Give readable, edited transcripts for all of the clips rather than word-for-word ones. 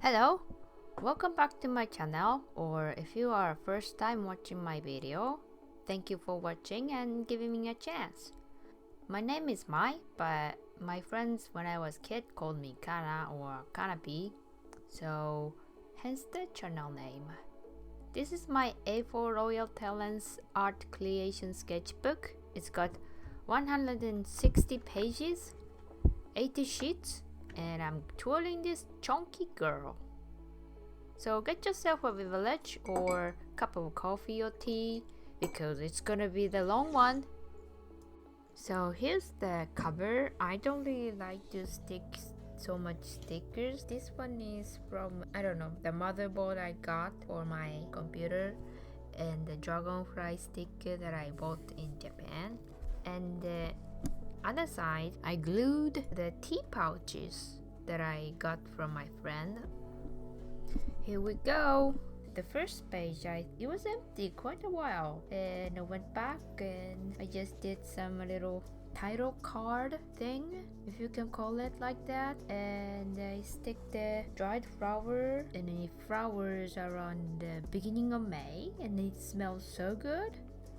Hello, welcome back to my channel, or if you are first time watching my video, thank you for watching and giving me a chance. My name is Mai, but my friends when I was kid called me Kana or Kanapi, so hence the channel name. This is my A4 Royal Talens Art Creation Sketchbook. It's got 160 pages, 80 sheets, and I'm twirling this chunky girl. So get yourself a beverage or cup of coffee or tea because it's gonna be the long one. So here's the cover. I don't really like to stick so much stickers. This one is from, I don't know, the motherboard I got for my computer and the dragonfly sticker that I bought in Japan. And the other side, I glued the tea pouches that I got from my friend. Here we go. The first page, it was empty quite a while, and I went back and I just did some little title card thing, if you can call it like that, and I stick the dried flower, and it flowers around the beginning of May, and it smells so good.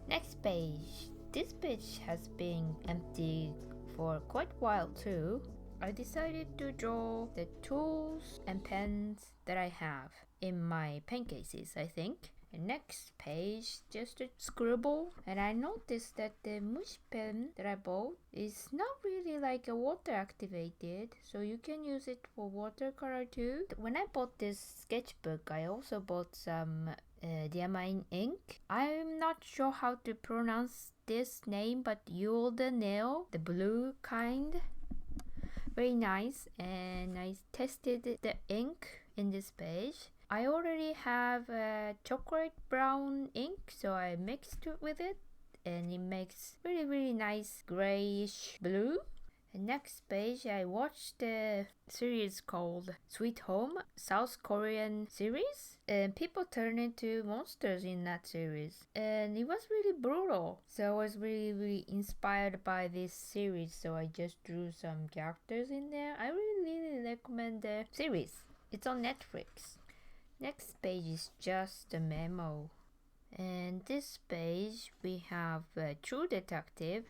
Next page. This page has been empty for quite a while too. I decided to draw the tools and pens that I have in my pen cases, I think. The next page, just a scribble, and I noticed that the mush pen that I bought is not really like a water activated, so you can use it for watercolor too. When I bought this sketchbook, I also bought some Diamine ink. I'm not sure how to pronounce this name, but You're the Nail, the blue kind. Very nice, and I tested the ink in this page. I already have chocolate brown ink, so I mixed it with it, and it makes really nice grayish blue. The next page, I watched the series called Sweet Home, South Korean series, and people turn into monsters in that series, and it was really brutal. So I was really inspired by this series, so I just drew some characters in there. I really recommend the series. It's on Netflix. Next page is just a memo. And this page we have True Detective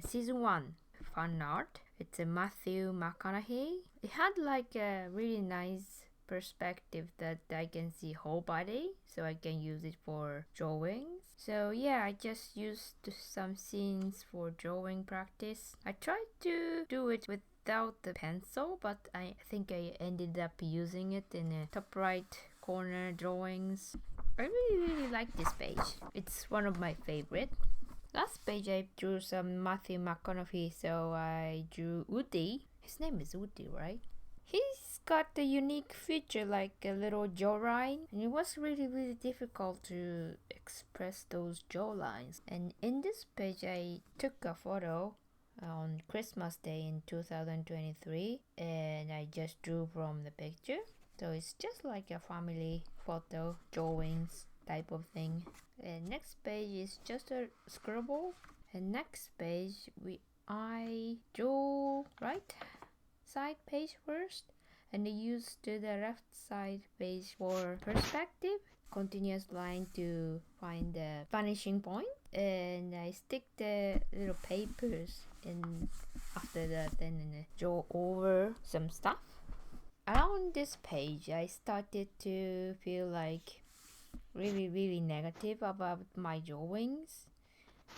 Season 1 fan art. It's a Matthew McConaughey. It had like a really nice perspective that I can see whole body, so I can use it for drawings. So yeah, I just used some scenes for drawing practice. I tried to do it without the pencil, but I think I ended up using it in the top right corner drawings. I really like this page. It's one of my favorite. Last page I drew some Matthew McConaughey, so I drew Woody. His name is Woody, right? He's got a unique feature like a little jawline, and it was really difficult to express those jawlines. And in this page I took a photo on Christmas Day in 2023, and I just drew from the picture. So it's just like a family photo drawings type of thing. And next page is just a scribble. And next page I draw right side page first, and I use the left side page for perspective, continuous line to find the vanishing point, and I stick the little papers in after that, and draw over some stuff. Around this page I started to feel like really negative about my drawings.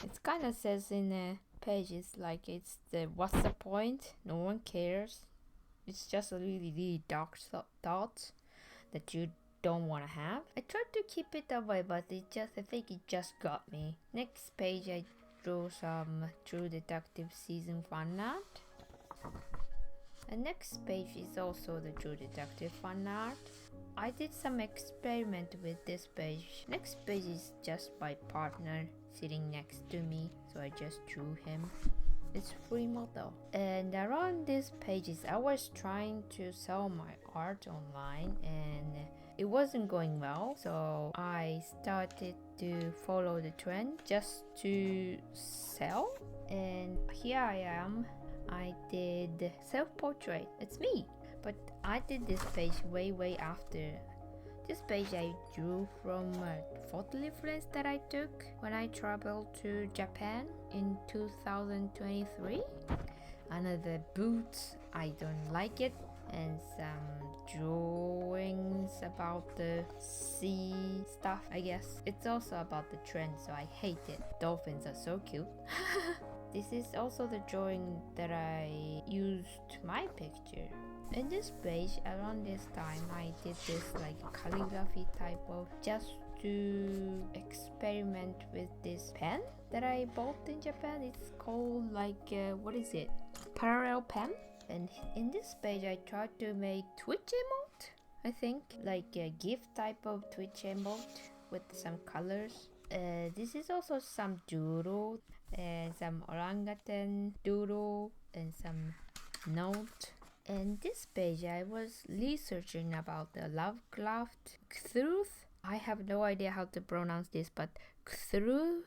It kind of says in the pages like it's the what's the point, no one cares. It's just a really dark thoughts that you don't want to have. I tried to keep it that way, but I think it just got me. Next page I drew some True Detective season fan art. The next page is also the True Detective fan art. I did some experiment with this page. Next page is just my partner sitting next to me, so I just drew him. It's free model. And around these pages I was trying to sell my art online, and it wasn't going well, so I started to follow the trend just to sell. And here I am. I did self-portrait. It's me. but I did this page way after. This page I drew from a photo reference that I took when I traveled to Japan in 2023. Another boots, I don't like it, and some drawings about the sea stuff, I guess. It's also about the trend, so I hate it. Dolphins are so cute. This is also the drawing that I used my picture. In this page, around this time, I did this like calligraphy type of, just to experiment with this pen that I bought in Japan. It's called like, what is it? Parallel pen. And in this page, I tried to make Twitch emote, I think, like a GIF type of Twitch emote with some colors. This is also some doodle, and some orangutan doodle, and some note. And this page, I was researching about the Lovecraft Cthulhu. I have no idea how to pronounce this, but Cthulhu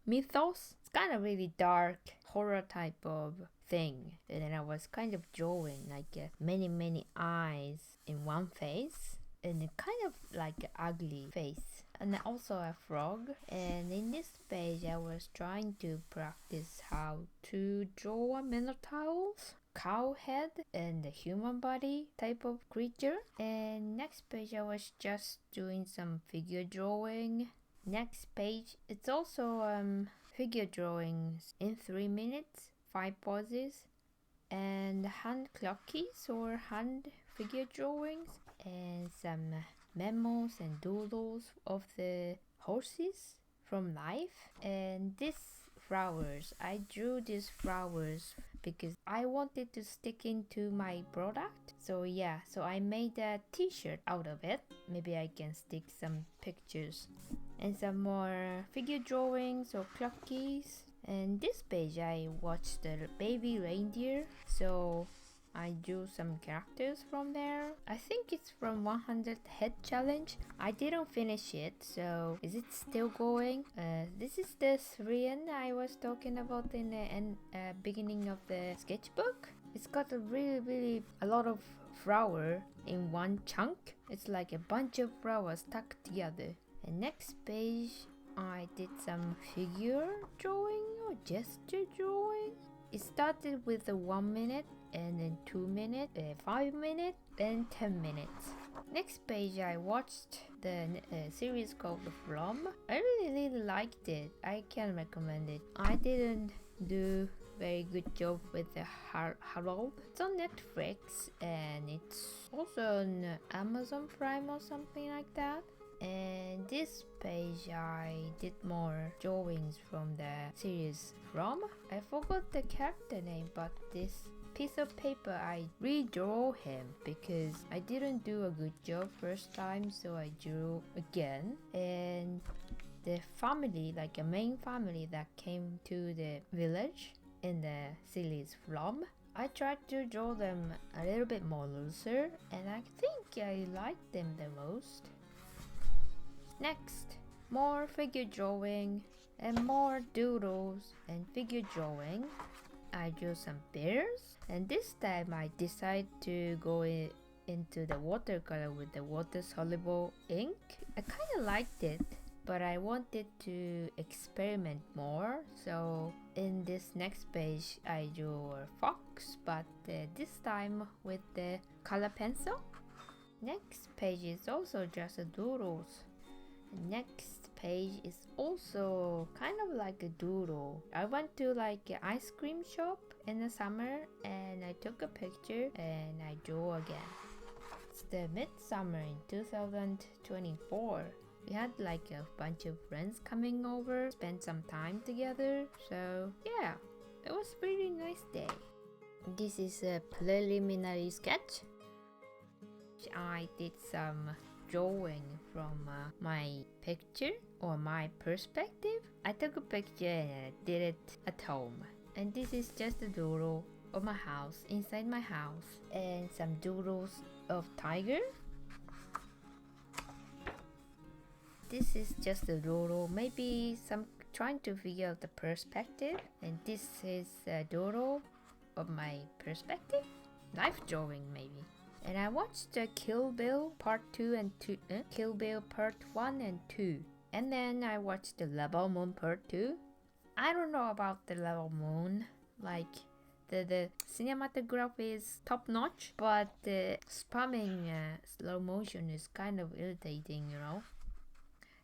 mythos. It's kind of really dark horror type of thing. And then I was kind of drawing like many eyes in one face, and kind of like an ugly face, and also a frog. And in this page, I was trying to practice how to draw a minotaur's cow head and the human body type of creature. And next page, I was just doing some figure drawing. Next page, it's also figure drawings in 3 minutes, 5 poses, and hand clockies or hand figure drawings, and some memos and doodles of the horses from life. And these flowers, I drew these flowers because I wanted to stick into my product. So yeah, so I made a t-shirt out of it. Maybe I can stick some pictures. And some more figure drawings or clockies. And this page, I watched the baby reindeer, so I drew some characters from there. I think it's from 100 head challenge. I didn't finish it, so is it still going? This is the Syrian I was talking about in the beginning of the sketchbook. It's got a really a lot of flower in one chunk. It's like a bunch of flowers stuck together. And next page, I did some figure drawing or gesture drawing. It started with a 1 minute, and then 2 minutes, 5 minutes, and 10 minutes. Next page, I watched the series called From. I really liked it. I can recommend it. I didn't do very good job with the Harold. It's on Netflix, and it's also on Amazon Prime or something like that. And this page, I did more drawings from the series From. I forgot the character name, but this piece of paper, I redraw him because I didn't do a good job first time, so I drew again. And the family, like a main family that came to the village in the series From, I tried to draw them a little bit more looser, and I think I liked them the most. Next, more figure drawing and more doodles and figure drawing. I drew some bears, and this time I decided to go into the watercolor with the water soluble ink. I kind of liked it, but I wanted to experiment more. So in this next page, I drew a fox, but this time with the color pencil. Next page is also just a doodles. Next page is also kind of like a doodle. I went to like an ice cream shop in the summer, and I took a picture and I drew again. It's the midsummer in 2024. We had like a bunch of friends coming over, spent some time together. So yeah, it was a really nice day. This is a preliminary sketch. I did some drawing from my picture or my perspective. I took a picture and I did it at home. And this is just a doodle of my house, inside my house, and some doodles of tiger. This is just a doodle, maybe some trying to figure out the perspective. And this is a doodle of my perspective. knife drawing maybe. And I watched Kill Bill Part 2 and 2, Kill Bill Part 1 and 2. And then I watched the Level Moon Part 2. I don't know about the Level Moon, like the cinematography is top notch, but the spamming slow motion is kind of irritating, you know.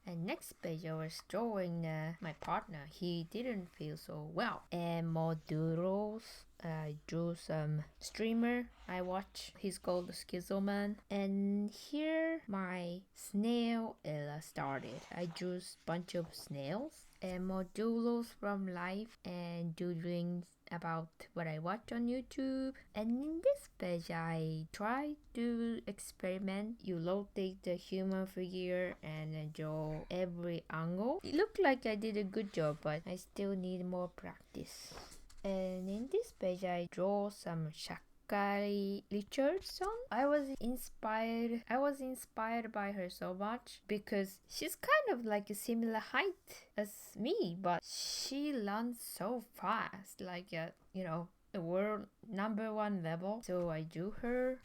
And next page I was drawing my partner. He didn't feel so well. And more doodles. I drew some streamer I watch. He's called Schizoman. And here my snail era started. I drew a bunch of snails and more doodles from life and doodling about what I watch on YouTube. And in this page I try to experiment. You rotate the human figure and draw every angle. It looked like I did a good job, but I still need more practice. And in this page I draw some Shakari Richardson. I was inspired by her so much because she's kind of like a similar height as me, but she learns so fast, like you know, the world #1 level. So I drew her.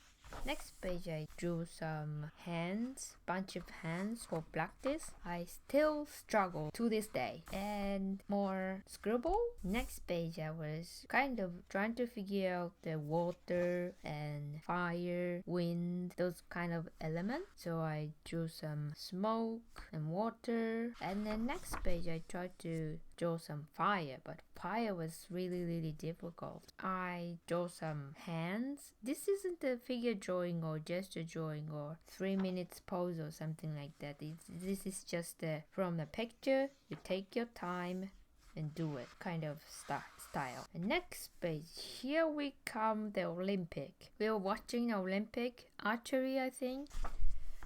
Next page I drew some hands, bunch of hands for practice. I still struggle to this day. And more scribble. Next page I was kind of trying to figure out the water and fire, wind, those kind of elements. So I drew some smoke and water. And then next page I tried to draw some fire, but fire was really difficult. I draw some hands. This isn't a figure drawing or gesture drawing or 3 minutes pose or something like that. This is just from the picture, you take your time and do it kind of style. And next page, here we come the Olympic. We are watching Olympic archery, I think.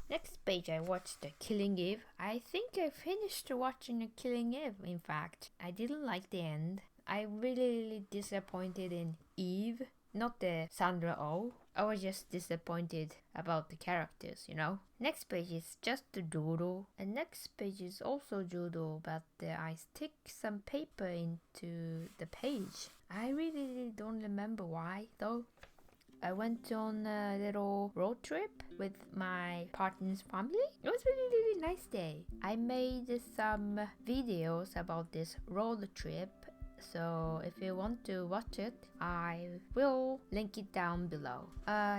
Next page I watched The Killing Eve. I think I finished watching The Killing Eve, in fact. I didn't like the end. I really disappointed in Eve, not the Sandra Oh. I was just disappointed about the characters, you know. Next page is just a doodle. And next page is also doodle, but I stick some paper into the page. I really don't remember why though. I went on a little road trip with my partner's family. It was really nice day. I made some videos about this road trip, so if you want to watch it, I will link it down below.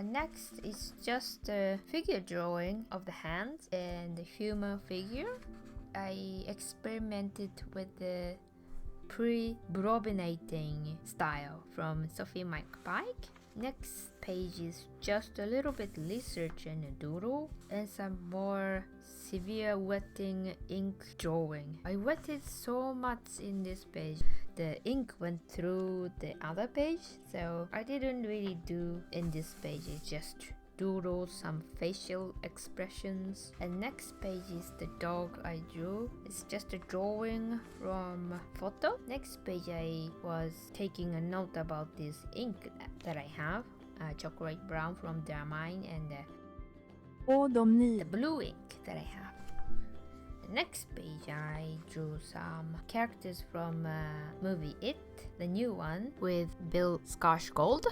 Next is just a figure drawing of the hands and the human figure. I experimented with the pre-brobinating style from Sophie McPike. Next page is just a little bit research and a doodle and some more severe wetting ink drawing. I wetted so much in this page. The ink went through the other page, so I didn't really do in this page. It's just doodle some facial expressions. And next page is the dog I drew. It's just a drawing from photo. Next page I was taking a note about this ink that I have, chocolate brown from Diamine, and the blue ink that I have. The next page I drew some characters from movie It, the new one with Bill Skarsgård.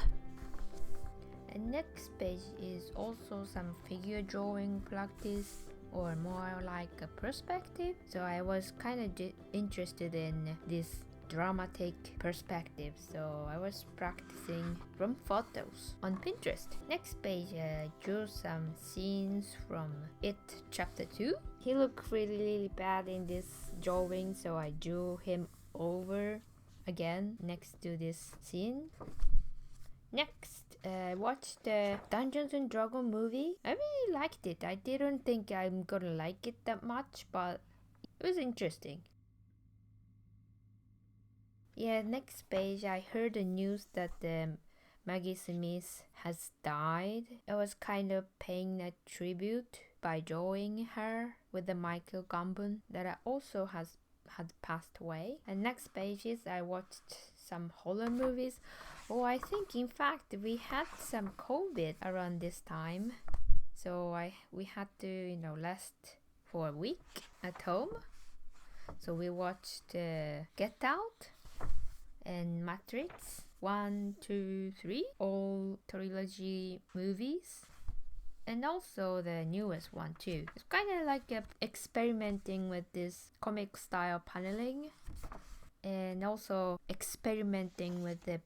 And next page is also some figure drawing practice, or more like a perspective. So I was kind of interested in this dramatic perspective, so I was practicing from photos on Pinterest. Next page I drew some scenes from It Chapter 2. He looked really bad in this drawing, so I drew him over again next to this scene. Next, I watched the Dungeons and Dragons movie. I really liked it. I didn't think I'm gonna like it that much, but it was interesting. Yeah, next page I heard the news that Maggie Smith has died. I was kind of paying a tribute by drawing her with the Michael Gambon that also had passed away. And next pages I watched some horror movies. Oh, I think in fact we had some COVID around this time, so we had to rest for a week at home. So we watched Get Out and Matrix 1, 2, 3, all trilogy movies. And also the newest one too. It's kind of like experimenting with this comic style paneling, and also experimenting with the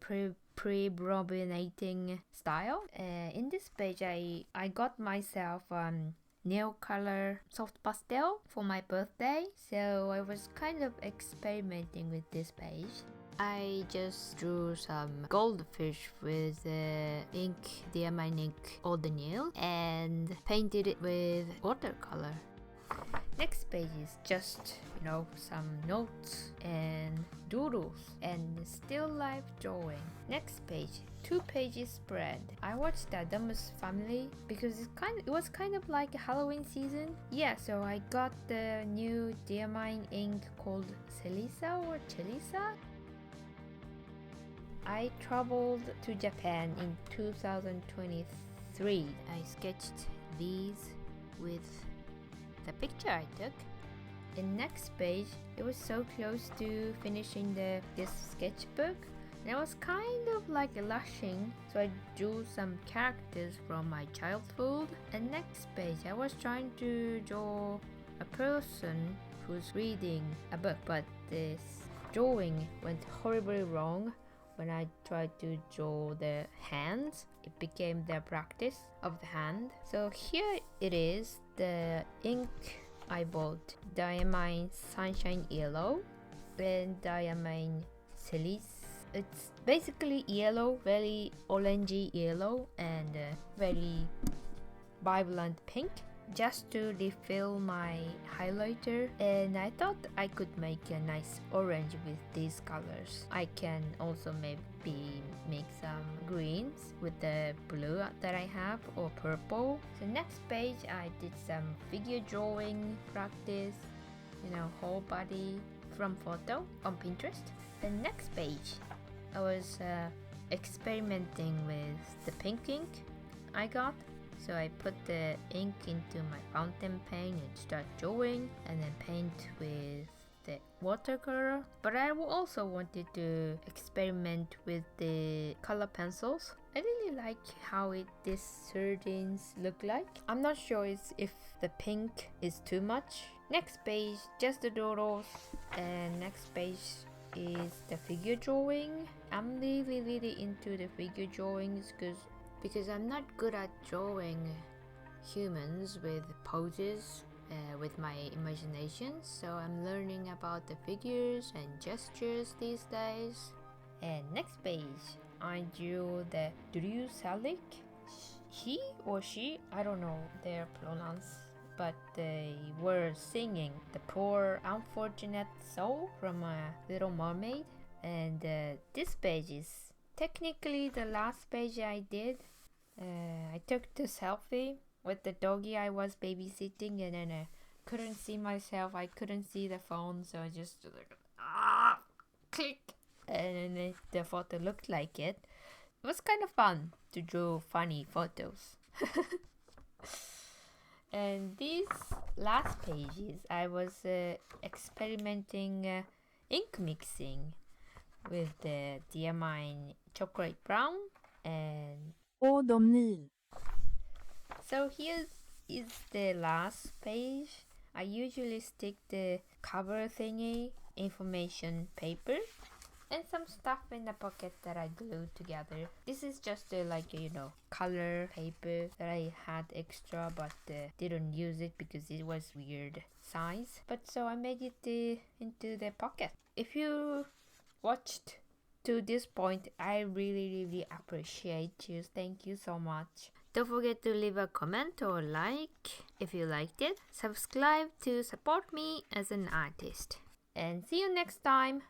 pre-brominating style. In this page I got myself nail color soft pastel for my birthday, so I was kind of experimenting with this page. I just drew some goldfish with ink, Diamine ink on the nail, and painted it with watercolor. Next page is just, some notes and doodles and still life drawing. Next page, 2 pages spread. I watched the Addams Family because it was kind of like a Halloween season. Yeah, so I got the new Diamine ink called Cerise or Chelisa. I traveled to Japan in 2023. I sketched these with the picture I took. In next page, it was so close to finishing this sketchbook, and I was kind of like rushing, so I drew some characters from my childhood. And next page, I was trying to draw a person who's reading a book, but this drawing went horribly wrong. When I tried to draw the hands, it became the practice of the hand. So here it is, the ink I bought, Diamine Sunshine Yellow and Diamine Cerise. It's basically yellow, very orangey yellow, and very vibrant pink, just to refill my highlighter. And I thought I could make a nice orange with these colors. I can also maybe make some greens with the blue that I have, or purple. So next page I did some figure drawing practice, whole body from photo on Pinterest. The next page I was experimenting with the pink ink I got. So I put the ink into my fountain pen and start drawing, and then paint with the watercolor. But I also wanted to experiment with the color pencils. I really like how these sardines look like. I'm not sure if the pink is too much. Next page, just the doodles, and next page is the figure drawing. I'm really into the figure drawings because I'm not good at drawing humans with poses with my imagination, so I'm learning about the figures and gestures these days. And next page, I drew the Salik. He or she, I don't know their pronouns, but they were singing The Poor Unfortunate Soul from Little Mermaid. And this page is technically the last page I did. I took the selfie with the doggy I was babysitting, and then I couldn't see myself. I couldn't see the phone, so I just click, and then the photo looked like it. It was kind of fun to draw funny photos. And these last pages, I was experimenting ink mixing with the Diamine chocolate brown and Domnil. So here is the last page. I usually stick the cover thingy, information paper, and some stuff in the pocket that I glued together. This is just color paper that I had extra, but didn't use it because it was weird size. But so I made it into the pocket. If you watched to this point, I really appreciate you. Thank you so much. Don't forget to leave a comment or like if you liked it. Subscribe to support me as an artist. And see you next time.